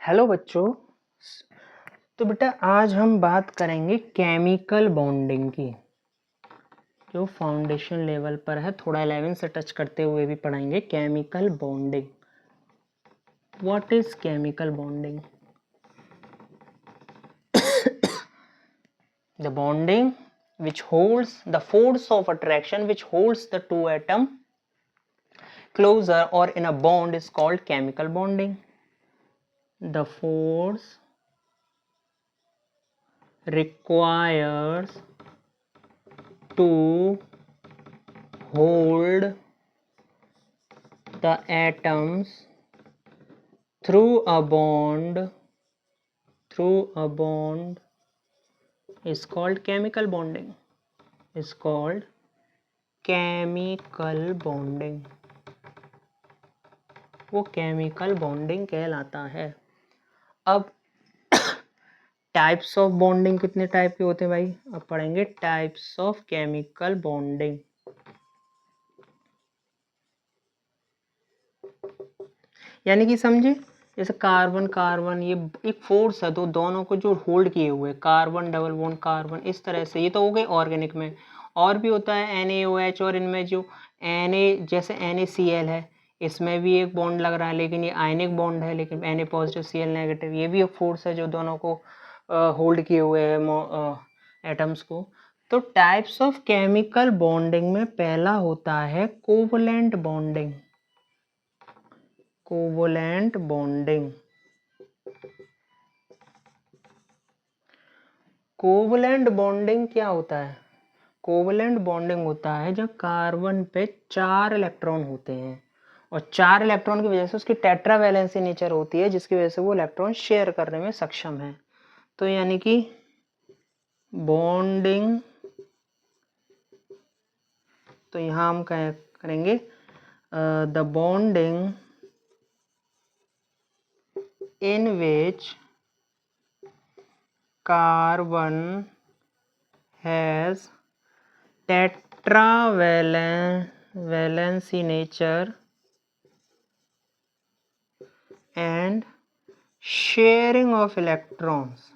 Hello बच्चों। तो बेटा आज हम बात करेंगे केमिकल बॉन्डिंग की, जो फाउंडेशन लेवल पर है। थोड़ा 11 से टच करते हुए भी पढ़ाएंगे chemical bonding. What is chemical bonding? The bonding which holds the force of attraction which holds the two atom closer or in a bond is called chemical bonding. The force requires to hold the atoms through a bond is called chemical bonding. वो chemical bonding कहलाता है। अब types of bonding कितने type के होते हैं भाई? अब पढ़ेंगे टाइप्स ऑफ केमिकल बॉन्डिंग। यानी कि समझे, जैसे कार्बन कार्बन ये एक फोर्स है, तो दोनों को जो होल्ड किए हुए कार्बन डबल बॉन्ड कार्बन, इस तरह से ये तो हो गए ऑर्गेनिक में। और भी होता है NaOH, और इनमें जो Na जैसे NaCl है, इसमें भी एक बॉन्ड लग रहा है, लेकिन ये आयनिक बॉन्ड है, लेकिन Na पॉजिटिव Cl नेगेटिव, ये भी एक फोर्स है जो दोनों को होल्ड किए हुए है एटम्स को। तो टाइप्स ऑफ केमिकल बॉन्डिंग में पहला होता है कोवलेंट बॉन्डिंग। कोवलेंट बॉन्डिंग क्या होता है? कोवलेंट बॉन्डिंग होता है जब कार्बन पे 4 इलेक्ट्रॉन होते हैं, और 4 इलेक्ट्रॉन की वजह से उसकी टेट्रावैलेंसी नेचर होती है, जिसकी वजह से वो इलेक्ट्रॉन शेयर करने में सक्षम है। तो यानी कि बॉन्डिंग, तो यहाँ हम क्या करेंगे, the bonding in which carbon has tetravalency nature and sharing of electrons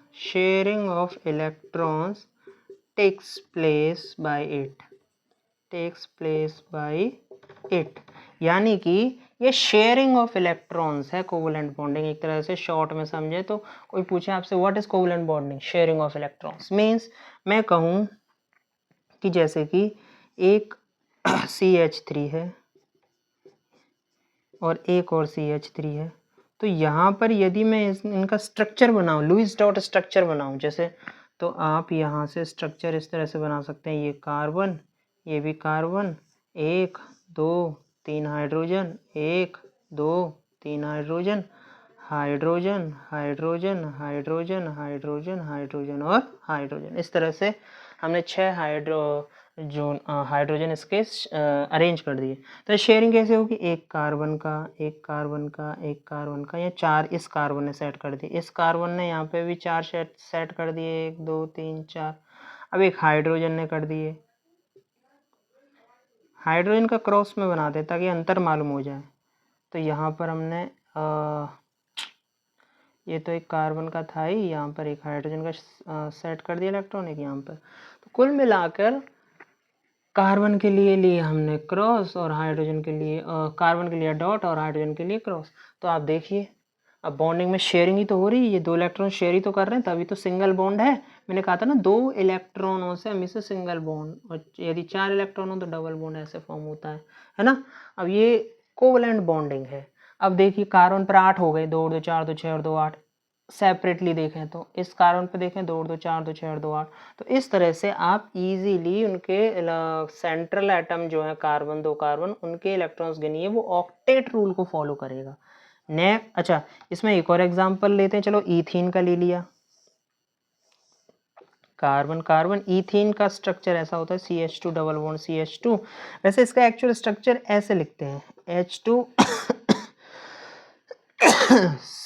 takes place by it। यानी कि ये शेयरिंग ऑफ इलेक्ट्रॉन्स है कोवलेंट बॉन्डिंग। एक तरह से शॉर्ट में समझे तो कोई पूछे आपसे what is covalent bonding, sharing of electrons means, मैं कहूँ कि जैसे कि एक CH3 है और एक और CH3 है, तो यहाँ पर यदि मैं इनका स्ट्रक्चर बनाऊँ, लुईस डॉट स्ट्रक्चर बनाऊँ जैसे, तो आप यहाँ से स्ट्रक्चर इस तरह से बना सकते हैं। ये कार्बन, ये भी carbon, 1 2 3 hydrogen, 1 2 3 hydrogen, hydrogen hydrogen hydrogen hydrogen hydrogen और हाइड्रोजन। इस तरह से हमने 6 हाइड्रोजन इसके अरेंज कर दिए। तो शेयरिंग कैसे होगी? एक कार्बन का, एक कार्बन का, एक कार्बन का, या 4 इस कार्बन ने सेट कर दिए, इस कार्बन ने यहाँ पे भी 4 सेट कर दिए, 1 2 3 4। अब एक हाइड्रोजन ने कर दिए। हाइड्रोजन का क्रॉस में बना दे ताकि अंतर मालूम हो जाए। तो यहाँ पर हमने ये तो एक कार्बन का था ही, यहाँ पर एक हाइड्रोजन का सेट कर दिया इलेक्ट्रॉन, एक यहाँ पर। तो कुल मिलाकर कार्बन के लिए हमने क्रॉस, और हाइड्रोजन के लिए कार्बन के लिए डॉट और हाइड्रोजन के लिए क्रॉस। तो आप देखिए, अब बॉन्डिंग में शेयरिंग ही तो हो रही है, ये 2 इलेक्ट्रॉन शेयर ही तो कर रहे हैं, तभी तो सिंगल बॉन्ड है। मैंने कहा था ना 2 इलेक्ट्रॉनों से हमेशा सिंगल बॉन्ड, और यदि 4 इलेक्ट्रॉन हो तो डबल बॉन्ड ऐसे फॉर्म होता है ना। अब ये कोवलेंट बॉन्डिंग है। अब देखिए कार्बन पर 8 हो गए, 2 2 4 2 6 और 2 8। सेपरेटली देखें तो इस कार्बन पे देखें 2 2 4 2 6 और 2 8। तो इस तरह से आप इजीली उनके सेंट्रल एटम जो है कार्बन, 2 कार्बन, उनके इलेक्ट्रॉन्स गिनिए, वो ऑक्टेट रूल को फॉलो करेगा। अच्छा, इसमें एक और एग्जांपल लेते हैं, चलो ईथीन का ले लिया। कार्बन कार्बन, ईथीन का स्ट्रक्चर ऐसा होता है CH2 डबल बॉन्ड CH2। वैसे इसका एक्चुअल स्ट्रक्चर ऐसे लिखते हैं H2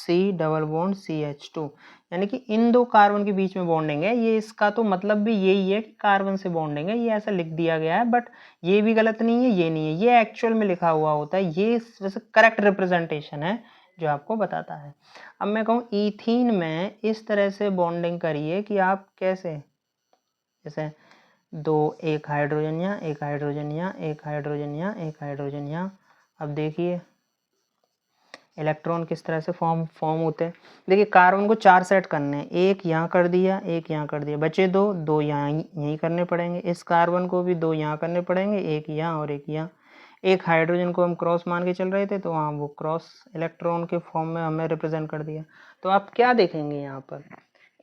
C double bond CH2, यानी कि इन 2 कार्बन के बीच में बॉन्डिंग है। ये इसका तो मतलब भी यही है कि कार्बन से बॉन्डिंग है, ये ऐसा लिख दिया गया है, बट ये भी गलत नहीं है, ये नहीं है, ये एक्चुअल में लिखा हुआ होता है। ये वैसे करेक्ट रिप्रेजेंटेशन है, जो आपको बताता है। अब मैं कहूँ ईथीन में इस तरह से बॉन्डिंग करिए कि आप कैसे, जैसे दो, एक हाइड्रोजन यहाँ, एक हाइड्रोजन यहाँ, एक हाइड्रोजन यहाँ, एक हाइड्रोजन यहाँ। अब देखिए इलेक्ट्रॉन किस तरह से फॉर्म होते हैं। देखिए कार्बन को 4 सेट करने हैं, एक यहाँ कर दिया, एक यहाँ कर दिया, बचे दो यहाँ यहीं करने पड़ेंगे। इस कार्बन को भी 2 यहाँ करने पड़ेंगे, एक यहाँ और एक यहाँ। एक हाइड्रोजन को हम क्रॉस मान के चल रहे थे तो वहाँ वो क्रॉस इलेक्ट्रॉन के फॉर्म में हमने रिप्रेजेंट कर दिया। तो आप क्या देखेंगे यहाँ पर,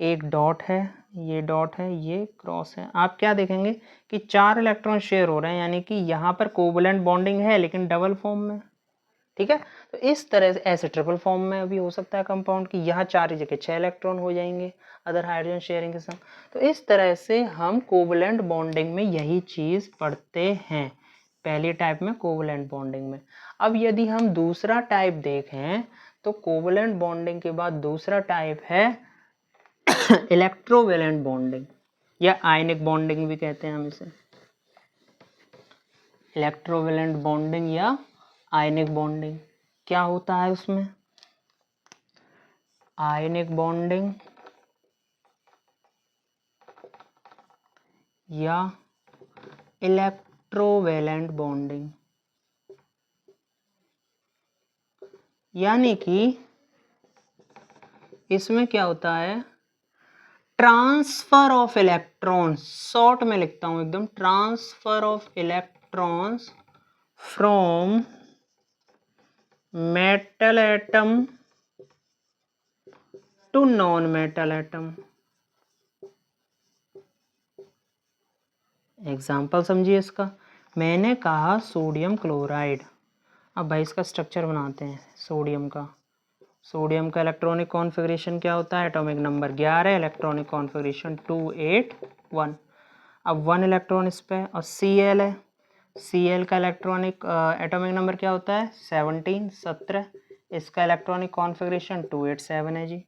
एक डॉट है, ये डॉट है, ये क्रॉस है। आप क्या देखेंगे कि 4 इलेक्ट्रॉन शेयर हो रहे हैं, यानी कि यहाँ पर कोवलेंट बॉन्डिंग है लेकिन डबल फॉर्म में। ठीक है, तो इस तरह से ऐसे ट्रिपल फॉर्म में भी हो सकता है कंपाउंड की यहाँ 4 जगह 6 इलेक्ट्रॉन हो जाएंगे अदर हाइड्रोजन शेयरिंग के साथ। तो इस तरह से हम कोवलेंट बॉन्डिंग में यही चीज पढ़ते हैं, पहली टाइप में कोवलेंट बॉन्डिंग में। अब यदि हम दूसरा टाइप देखें तो कोवलेंट बॉन्डिंग के बाद दूसरा टाइप है इलेक्ट्रोवेलेंट बॉन्डिंग या आयनिक बॉन्डिंग भी कहते हैं हम इसे। इलेक्ट्रोवेलेंट बॉन्डिंग या आयनिक बॉन्डिंग क्या होता है उसमें, आयनिक बॉन्डिंग या इलेक्ट्रोवेलेंट बॉन्डिंग, यानी कि इसमें क्या होता है, ट्रांसफर ऑफ इलेक्ट्रॉन्स, शॉर्ट में लिखता हूं एकदम, transfer of electrons from metal atom to non metal atom. Example समझिए इसका, मैंने कहा सोडियम क्लोराइड। अब भाई इसका स्ट्रक्चर बनाते हैं सोडियम का। सोडियम का इलेक्ट्रॉनिक कॉन्फ़िगरेशन क्या होता है, एटॉमिक नंबर 11, इलेक्ट्रॉनिक कॉन्फ़िगरेशन 281। अब 1 इलेक्ट्रॉन इस पे, और Cl है, Cl का इलेक्ट्रॉनिक एटॉमिक नंबर क्या होता है 17, इसका इलेक्ट्रॉनिक कॉन्फ़िगरेशन 287 है जी।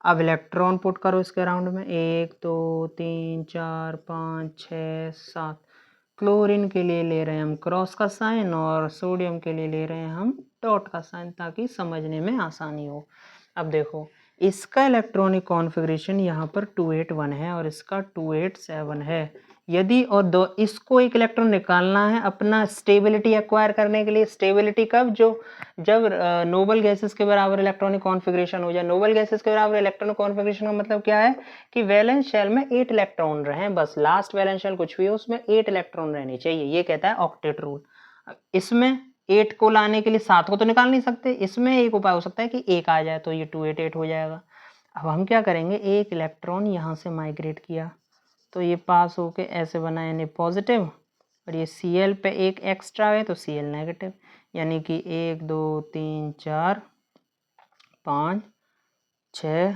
अब इलेक्ट्रॉन पुट करो इसके अराउंड में, 1 2 3 4 5 6 7। क्लोरीन के लिए ले रहे हैं हम क्रॉस का साइन और सोडियम के लिए ले रहे हैं हम डॉट का साइन, ताकि समझने में आसानी हो। अब देखो इसका इलेक्ट्रॉनिक कॉन्फ़िगरेशन यहाँ पर 281 है और इसका 287 है। यदि और दो इसको एक इलेक्ट्रॉन निकालना है अपना स्टेबिलिटी एक्वायर करने के लिए। स्टेबिलिटी कब, जब नोबल गैसेस के बराबर इलेक्ट्रॉनिक कॉन्फ़िगरेशन हो जाए। नोबल गैसेस के बराबर इलेक्ट्रॉनिक कॉन्फ़िगरेशन का मतलब क्या है कि वैलेंस शेल में 8 इलेक्ट्रॉन रहे, बस लास्ट वैलेंस शेल कुछ भी हो उसमें 8 इलेक्ट्रॉन रहने चाहिए, ये कहता है ऑक्टेट रूल। इसमें 8 को लाने के लिए 7 को तो निकाल नहीं सकते, इसमें एक उपाय हो सकता है कि 1 आ जाए तो ये 288 हो जाएगा। अब हम क्या करेंगे, एक इलेक्ट्रॉन यहाँ से माइग्रेट किया तो ये पास होके ऐसे बना यानी पॉजिटिव, और ये Cl पे एक एक्स्ट्रा है तो Cl नेगेटिव, यानी कि 1 2 3 4 5 6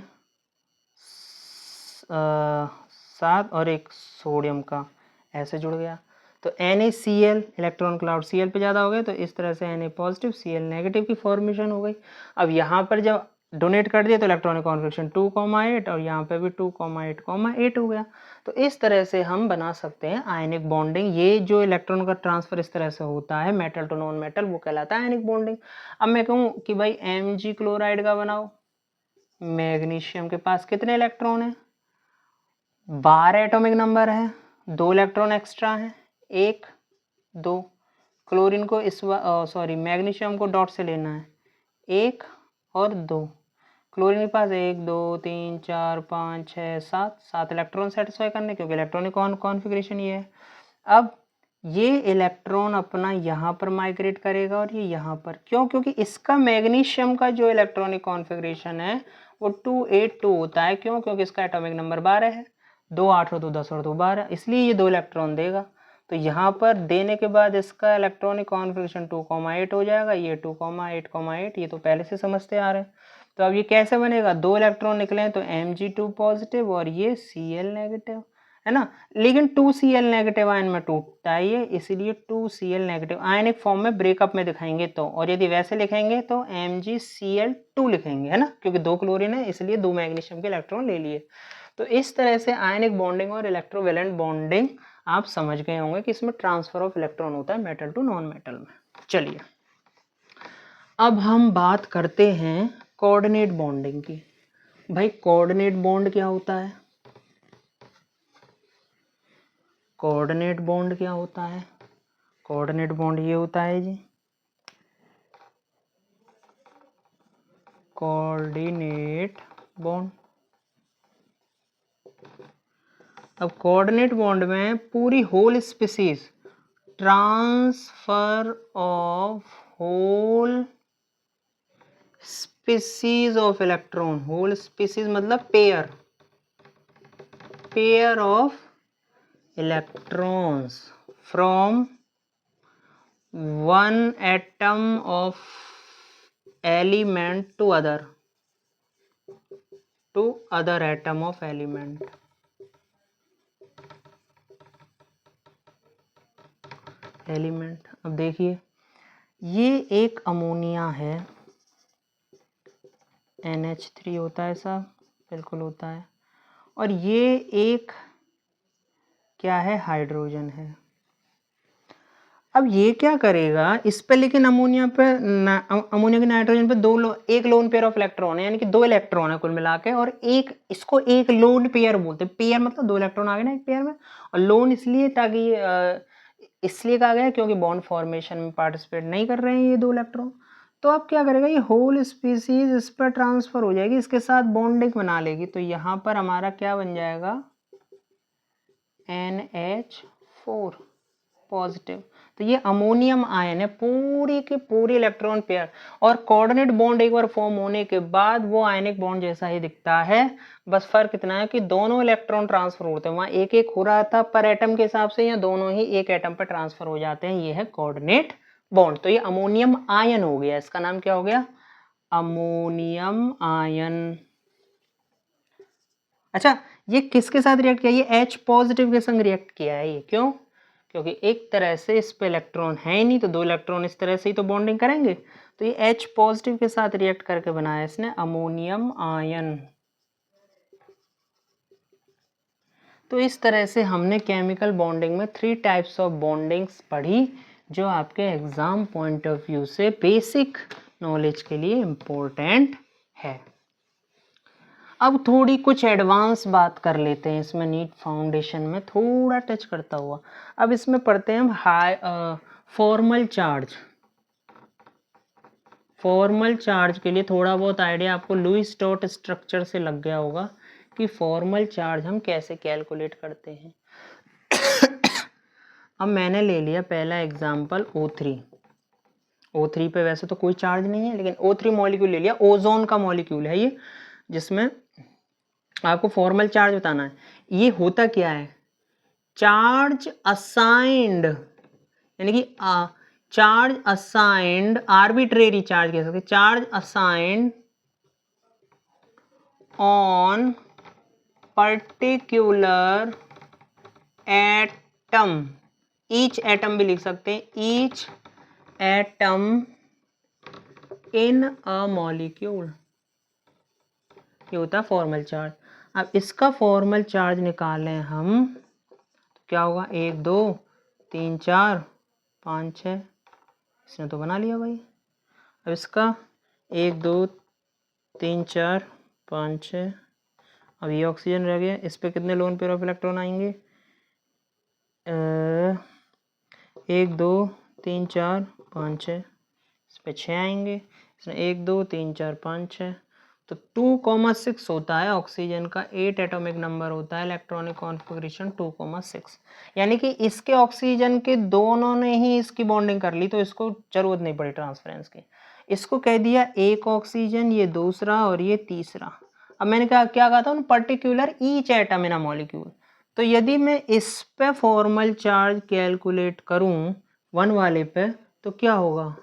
7 और एक सोडियम का ऐसे जुड़ गया। तो NaCl इलेक्ट्रॉन क्लाउड Cl पे ज़्यादा हो गए तो इस तरह से Na पॉजिटिव Cl नेगेटिव की फॉर्मेशन हो गई। अब यहाँ पर जब डोनेट कर दिया तो इलेक्ट्रॉनिक कॉन्फ़िगरेशन 2,8 और यहाँ पे भी 2,8,8 हो गया। तो इस तरह से हम बना सकते हैं आयनिक बॉन्डिंग। ये जो इलेक्ट्रॉन का ट्रांसफर इस तरह से होता है मेटल टू नॉन मेटल, वो कहलाता है आयनिक बॉन्डिंग। अब मैं कहूँ कि भाई Mg क्लोराइड का बनाओ, मैग्नीशियम के पास कितने इलेक्ट्रॉन है, 12 एटॉमिक नंबर है, 2 इलेक्ट्रॉन एक्स्ट्रा है, 1 2। क्लोरीन को मैग्नीशियम को डॉट से लेना है, 1 और 2। क्लोरीन के पास 1 2 3 4 5 6 7 इलेक्ट्रॉन सेटिस्फाई करने, क्योंकि इलेक्ट्रॉनिक कॉन्फ़िगरेशन ये है। अब ये इलेक्ट्रॉन अपना यहाँ पर माइग्रेट करेगा और ये यहाँ पर, क्यों, क्योंकि इसका मैग्नीशियम का जो इलेक्ट्रॉनिक कॉन्फ़िगरेशन है वो 282 होता है। क्यों, क्योंकि इसका एटॉमिक नंबर 12 है, 2 8 और 2 10 और 2 12, इसलिए ये 2 इलेक्ट्रॉन देगा। तो यहाँ पर देने के बाद इसका इलेक्ट्रॉनिक कॉन्फ़िगरेशन 2,8 हो जाएगा, ये 2,8,8, ये तो पहले से समझते आ रहे हैं। तो अब ये कैसे बनेगा, 2 इलेक्ट्रॉन निकले तो Mg2 पॉजिटिव और ये Cl नेगेटिव है ना, लेकिन 2Cl नेगेटिव आयन में टूटता है ये, इसलिए 2Cl नेगेटिव आयनिक फॉर्म में ब्रेकअप में दिखाएंगे तो, और यदि वैसे लिखेंगे तो MgCl2 लिखेंगे, है ना, क्योंकि 2 क्लोरीन है इसलिए 2 मैग्नीशियम के इलेक्ट्रॉन ले लिए। तो इस तरह से आयनिक बॉन्डिंग और इलेक्ट्रोवेलेंट बॉन्डिंग आप समझ गए होंगे कि इसमें ट्रांसफर ऑफ इलेक्ट्रॉन होता है मेटल टू नॉन मेटल में। चलिए अब हम बात करते हैं कोऑर्डिनेट बॉन्डिंग की। भाई कोऑर्डिनेट बॉन्ड क्या होता है? कोऑर्डिनेट बॉन्ड क्या होता है? कोऑर्डिनेट बॉन्ड ये होता है जी, कोऑर्डिनेट बॉन्ड। अब कोऑर्डिनेट बॉन्ड में पूरी whole species, transfer of whole species of electron, whole species मतलब pair of electrons from one atom of element to other atom of element। अब देखिए ये एक अमोनिया है, NH3 होता है सब, बिल्कुल होता है, और ये एक क्या है, हाइड्रोजन है। अब ये क्या करेगा इस पे, लेकिन अमोनिया के नाइट्रोजन पे एक लोन पेयर ऑफ इलेक्ट्रॉन है, यानी कि 2 इलेक्ट्रॉन है कुल मिला के, और एक इसको एक लोन पेयर बोलते हैं। पेयर मतलब 2 इलेक्ट्रॉन आ गए ना एक पेयर में, और लोन इसलिए ताकि इसलिए कहा गया क्योंकि बॉन्ड फॉर्मेशन में पार्टिसिपेट नहीं कर रहे हैं ये 2 इलेक्ट्रॉन। तो अब क्या करेगा, ये होल स्पीसीज इस पर ट्रांसफर हो जाएगी, इसके साथ बॉन्डिंग बना लेगी, तो यहाँ पर हमारा क्या बन जाएगा, NH4 पॉजिटिव। तो ये अमोनियम आयन है, पूरी के पूरी इलेक्ट्रॉन पेयर, और कोऑर्डिनेट बॉन्ड एक बार फॉर्म होने के बाद वो आयनिक बॉन्ड जैसा ही दिखता है। बस फर्क इतना है कि दोनों इलेक्ट्रॉन ट्रांसफर होते हैं, वहां एक एक हो रहा था पर एटम के हिसाब से, या दोनों ही एक एटम पर ट्रांसफर हो जाते हैं। ये है कोऑर्डिनेट बॉन्ड। तो ये अमोनियम आयन हो गया, इसका नाम क्या हो गया, अमोनियम आयन। अच्छा, ये किसके साथ रिएक्ट किया, ये H पॉजिटिव के संग रिएक्ट किया है। ये क्यों, क्योंकि एक तरह से इस पे इलेक्ट्रॉन है ही नहीं, तो 2 इलेक्ट्रॉन इस तरह से ही तो बॉन्डिंग करेंगे, तो ये H पॉजिटिव के साथ रिएक्ट करके बनाया इसने अमोनियम आयन। तो इस तरह से हमने केमिकल बॉन्डिंग में 3 टाइप्स ऑफ बॉन्डिंग्स पढ़ी, जो आपके एग्जाम पॉइंट ऑफ व्यू से बेसिक नॉलेज के लिए इम्पोर्टेंट है। अब थोड़ी कुछ एडवांस बात कर लेते हैं इसमें, नीट फाउंडेशन में थोड़ा टच करता हुआ। अब इसमें पढ़ते हैं हम फॉर्मल चार्ज। फॉर्मल चार्ज के लिए थोड़ा बहुत आइडिया आपको लुईस डॉट स्ट्रक्चर से लग गया होगा कि फॉर्मल चार्ज हम कैसे कैलकुलेट करते हैं। अब मैंने ले लिया पहला एग्जाम्पल O3। O3 पे वैसे तो कोई चार्ज नहीं है, लेकिन O3 मॉलिक्यूल ले लिया, ओजोन का मॉलिक्यूल है ये, जिसमें आपको फॉर्मल चार्ज बताना है। ये होता क्या है, चार्ज असाइंड, यानी कि चार्ज असाइंड, आर्बिट्रेरी चार्ज कह सकते, charge assigned on particular atom, each atom भी लिख सकते हैं, each atom in a molecule, ये होता है फॉर्मल चार्ज। अब इसका फॉर्मल चार्ज निकालें हम, तो क्या होगा, 1 2 3 4 5 6, इसने तो बना लिया भाई। अब इसका 1 2 3 4 5 6, अब ये ऑक्सीजन रह गया, इस पे कितने लोन पेयर ऑफ इलेक्ट्रॉन आएंगे, 1 2 3 4 5 6, इस पे 6 आएंगे, इसमें 1 2 3 4 5 6, तो 2,6 होता है ऑक्सीजन का, 8 एटॉमिक नंबर होता है, इलेक्ट्रॉनिक कॉन्फ़िगरेशन 2,6। यानी कि इसके ऑक्सीजन के दोनों ने ही इसकी बॉन्डिंग कर ली, तो इसको जरूरत नहीं पड़ी ट्रांसफरेंस की। इसको कह दिया एक ऑक्सीजन, ये दूसरा और ये तीसरा। अब मैंने कहा क्या कहा था, particular each atom in a molecule. तो यदि मैं इस पे फॉर्मल चार्ज कैलकुलेट करूं 1 वाले पे, तो क्या होगा,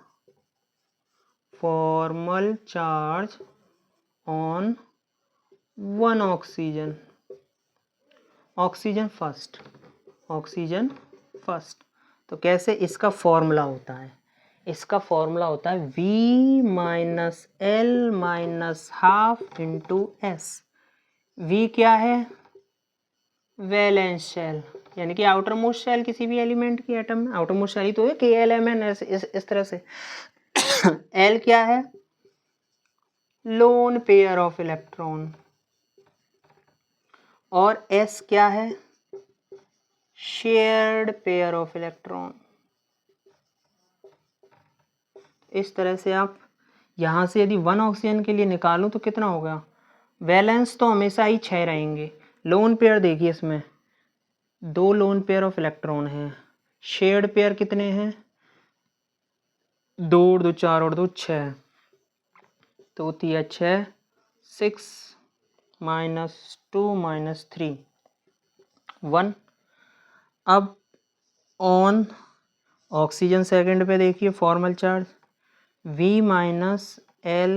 formal charge on 1 oxygen, oxygen first. तो कैसे, इसका फॉर्मूला होता है, इसका फॉर्मूला होता है V minus L minus half into S। V क्या है, वैलेंस शेल, यानी कि आउटर मोस्ट शेल किसी भी एलिमेंट की एटम में, आउटर मोस्ट शेल ही तो है KLMN, इस तरह से L क्या है? Lone pair of electron. और S क्या है? Shared pair of electron. इस तरह से आप यहाँ से यदि 1 ऑक्सीजन के लिए निकालूं तो कितना होगा? वैलेंस तो हमेशा ही 6 रहेंगे। लोन पेयर देखिए, इसमें 2 लोन पेयर ऑफ इलेक्ट्रॉन हैं। शेयर्ड पेयर कितने हैं? 2 और 2 4 और 2 6, तो 3 6 6 -2 -3 1। अब ऑन ऑक्सीजन सेकंड पे देखिए formal charge V - L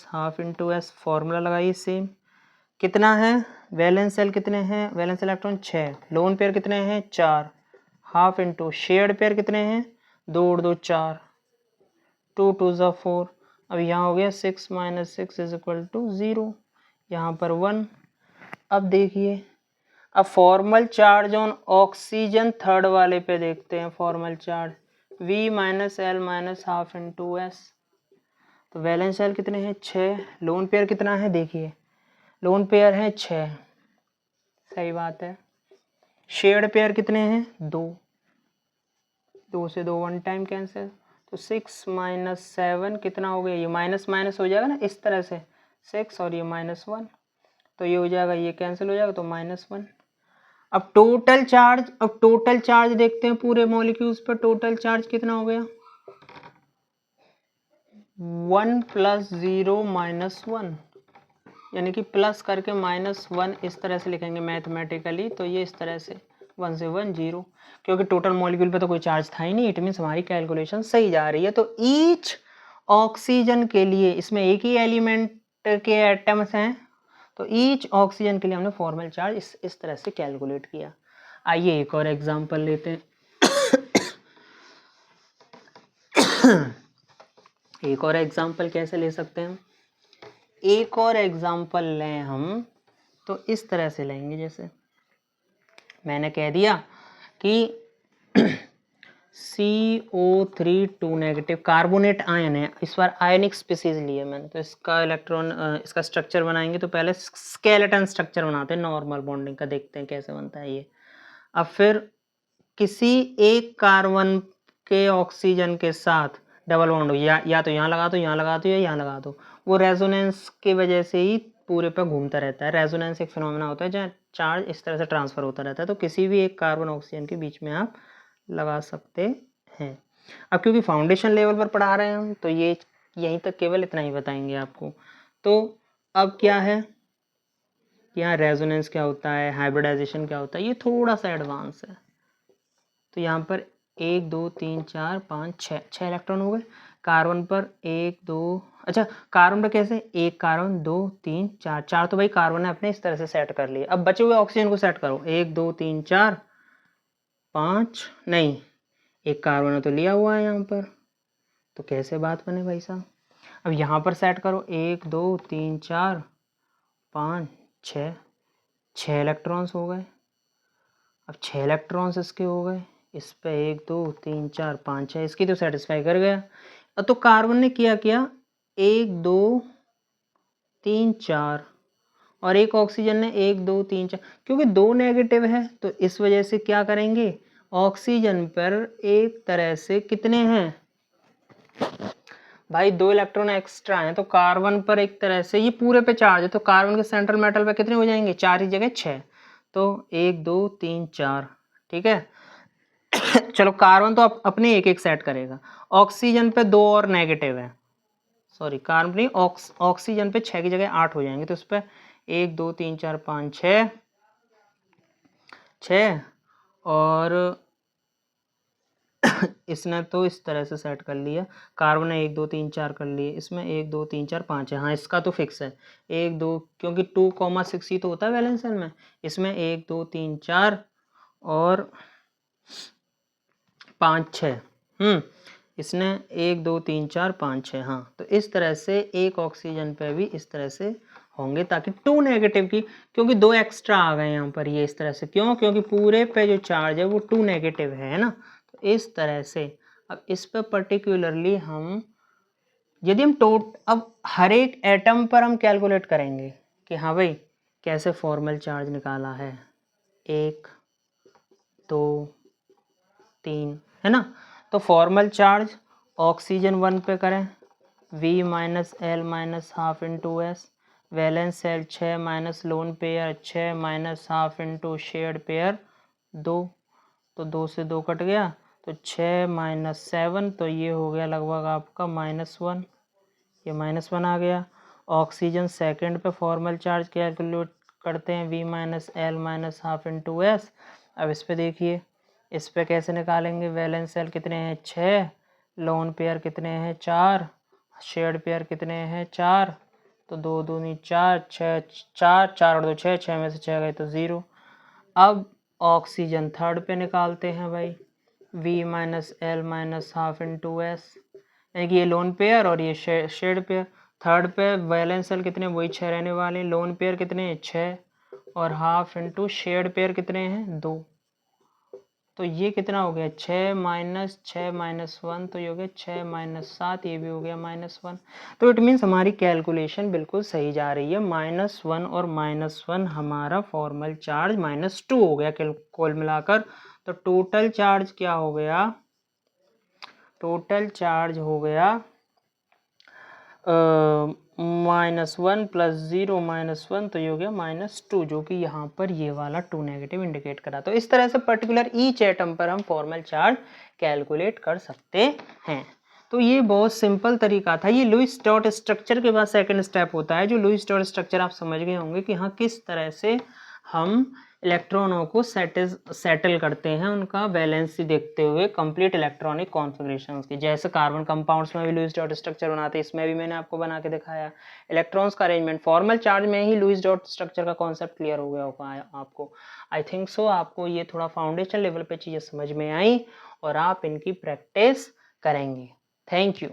- half into S, formula लगाइए सेम। कितना है? वैलेंस सेल कितने हैं? वैलेंस इलेक्ट्रॉन 6, लोन पेयर कितने हैं? 4, हाफ इंटू शेयर्ड पेयर कितने हैं? 2 और 2 4, 2 2 ज़ा 4। अब यहाँ हो गया 6 - 6 = 0, यहाँ पर 1। अब देखिए, अब formal charge on oxygen third वाले पे देखते हैं। Formal charge V - L - half into S। तो वैलेंस सेल कितने हैं? 6। लोन पेयर कितना है? देखिए, लोन पेयर है 6, सही बात है। शेयर्ड पेयर कितने हैं? 2, 2 से 2 1 टाइम कैंसिल, तो 6 - 7 कितना हो गया? ये माइनस माइनस हो जाएगा ना इस तरह से, 6 और ये -1, तो ये हो जाएगा, ये कैंसिल हो जाएगा, तो -1। अब टोटल चार्ज देखते हैं पूरे मॉलिक्यूल्स पर। टोटल चार्ज कितना हो गया? 1 + 0 - 1, यानी कि प्लस करके -1 इस तरह से लिखेंगे मैथमेटिकली। तो ये इस तरह से 1 से 1 0, क्योंकि टोटल मॉलिक्यूल पे तो कोई चार्ज था ही नहीं। इट मीन्स हमारी कैलकुलेशन सही जा रही है। तो ईच ऑक्सीजन के लिए, इसमें एक ही एलिमेंट के एटम्स हैं, तो ईच ऑक्सीजन के लिए हमने फॉर्मल चार्ज इस तरह से कैलकुलेट किया। आइए एक और एग्जांपल लेते हैं। एक और एग्जांपल कैसे ले सकते हैं? एक और एग्जांपल लें हम तो इस तरह से लेंगे, जैसे मैंने कह दिया कि CO3 2 नेगेटिव कार्बोनेट आयन है। इस बार आयनिक स्पीसीज लिए मैंने, तो इसका इलेक्ट्रॉन इसका स्ट्रक्चर बनाएंगे। तो पहले स्केलेटन स्ट्रक्चर बनाते हैं नॉर्मल बॉन्डिंग का, देखते हैं कैसे बनता है ये। अब फिर किसी एक कार्बन के ऑक्सीजन के साथ डबल बॉन्ड हो, या तो यहाँ लगा दो, यहाँ लगा दो, या यहाँ लगा दो, वो रेजोनेंस की वजह से ही पूरे पर घूमता रहता है। रेजोनेंस एक फिनोमेना होता है जहाँ चार्ज इस तरह से ट्रांसफर होता रहता है। तो किसी भी एक कार्बन ऑक्सीजन के बीच में आप लगा सकते हैं। अब क्योंकि फाउंडेशन लेवल पर पढ़ा रहे हैं हम, तो ये यहीं तक केवल इतना ही बताएंगे आपको। तो अब क्या है, यहाँ रेजोनेंस क्या होता है, हाइब्रिडाइजेशन क्या होता है, ये थोड़ा सा एडवांस है। तो यहाँ पर 1 2 3 4 5 6 इलेक्ट्रॉन हो गए। कार्बन पर 1 2, अच्छा कार्बन पर कैसे, 1 कार्बन 2 3 4, 4 तो भाई कार्बन ने अपने इस तरह से सेट कर लिए। अब बचे हुए ऑक्सीजन को सेट करो, 1 2 3 4 5, नहीं एक कार्बन ने तो लिया हुआ है यहाँ पर, तो कैसे बात बने भाई साहब। अब यहाँ पर सेट करो, 1 2 3 4 5 6, 6 इलेक्ट्रॉन्स हो गए। अब 6 इलेक्ट्रॉन्स इसके हो गए, इस पे 1 2 3 4 5 6, इसकी तो सेटिस्फाई कर गया। अब तो कार्बन ने किया 1 2 3 4, और एक ऑक्सीजन ने 1 2 3 4, क्योंकि 2 नेगेटिव है तो इस वजह से क्या करेंगे, ऑक्सीजन पर एक तरह से कितने हैं भाई, 2 इलेक्ट्रॉन एक्स्ट्रा हैं। तो कार्बन पर एक तरह से ये पूरे पे चार्ज है, तो कार्बन के सेंट्रल मेटल पे कितने हो जाएंगे, 4 की जगह 6, तो 1 2 3 4, ठीक है। चलो कार्बन तो अपने एक एक सेट करेगा। ऑक्सीजन पे 2 और नेगेटिव है, सॉरी कार्बन नहीं, ऑक्सीजन पे 6 की जगह 8 हो जाएंगे। तो उस पर 1 2 3 4 5 6, और इसने तो इस तरह से सेट कर लिया। कार्बन ने 1 2 3 4 कर लिए, इसमें 1 2 3 4 5 है। हाँ इसका तो फिक्स है 1 2, क्योंकि 2,6 ही तो होता है वैलेंस सेल में। इसमें 1 2 3 4 और 5 6, इसने 1 2 3 4 5 6, हाँ। तो इस तरह से एक ऑक्सीजन पे भी इस तरह से होंगे, ताकि 2 नेगेटिव की, क्योंकि 2 एक्स्ट्रा आ गए यहाँ पर, ये इस तरह से क्यों, क्योंकि पूरे पे जो चार्ज है वो 2 नेगेटिव है ना। तो इस तरह से अब इस पर पर्टिकुलरली हम यदि हम अब हर एक एटम पर हम कैलकुलेट करेंगे कि हाँ भाई कैसे फॉर्मल चार्ज निकाला है, 1 2 3, है ना। तो फॉर्मल चार्ज ऑक्सीजन 1 पे करें V minus L minus half into S, valence shell 6 minus lone pair 6 minus half into shared pair 2, तो 2 से 2 कट गया, तो 6 माइनस 7, तो ये हो गया लगभग आपका -1, ये -1 आ गया। ऑक्सीजन सेकंड पे फॉर्मल चार्ज कैलकुलेट करते हैं V minus L minus half into S. अब इस पे देखिए, इस पे कैसे निकालेंगे, वैलेंस सेल कितने हैं 6, लोन पेयर कितने हैं 4, शेयर्ड पेयर कितने हैं 4, तो 2 दूनी 4, 6 4 4 और 2 6, 6 में से 6 गए तो 0। अब ऑक्सीजन थर्ड पे निकालते हैं भाई, V minus L minus half into S, यानी कि ये लोन पेयर और ये शेयर्ड पेयर। थर्ड पे वैलेंस सेल कितने, वही 6 रहने वाले, लोन पेयर कितने हैं 6 और हाफ इंटू शेयर्ड पेयर कितने हैं 2, तो ये कितना हो गया 6 माइनस 6 माइनस 1, तो ये हो गया 6 माइनस 7, ये भी हो गया -1। तो इट मीन्स हमारी कैलकुलेशन बिल्कुल सही जा रही है, -1 और -1 हमारा फॉर्मल चार्ज -2 हो गया कुल मिलाकर। तो टोटल चार्ज क्या हो गया, टोटल चार्ज हो गया -1 + 0 -1, तो ये हो गया -2, जो कि यहाँ पर ये वाला 2 नेगेटिव इंडिकेट करा। तो इस तरह से पर्टिकुलर ईच एटम पर हम फॉर्मल चार्ज कैलकुलेट कर सकते हैं। तो ये बहुत सिंपल तरीका था। ये लुईस डॉट स्ट्रक्चर के बाद सेकंड स्टेप होता है, जो लुईस डॉट स्ट्रक्चर आप समझ गए होंगे कि हाँ किस तरह से हम इलेक्ट्रॉनों को सेटल करते हैं, उनका वैलेंसी देखते हुए कंप्लीट इलेक्ट्रॉनिक कॉन्फ़िगरेशंस की। जैसे कार्बन कंपाउंड्स में भी लुईस डॉट स्ट्रक्चर बनाते हैं, इसमें भी मैंने आपको बना के दिखाया। इलेक्ट्रॉन्स का अरेंजमेंट फॉर्मल चार्ज में ही लुईस डॉट स्ट्रक्चर का कॉन्सेप्ट क्लियर हो गया होगा आपको। आई थिंक सो आपको ये थोड़ा फाउंडेशन लेवल पे चीज़ें समझ में आई और आप इनकी प्रैक्टिस करेंगे। Thank you.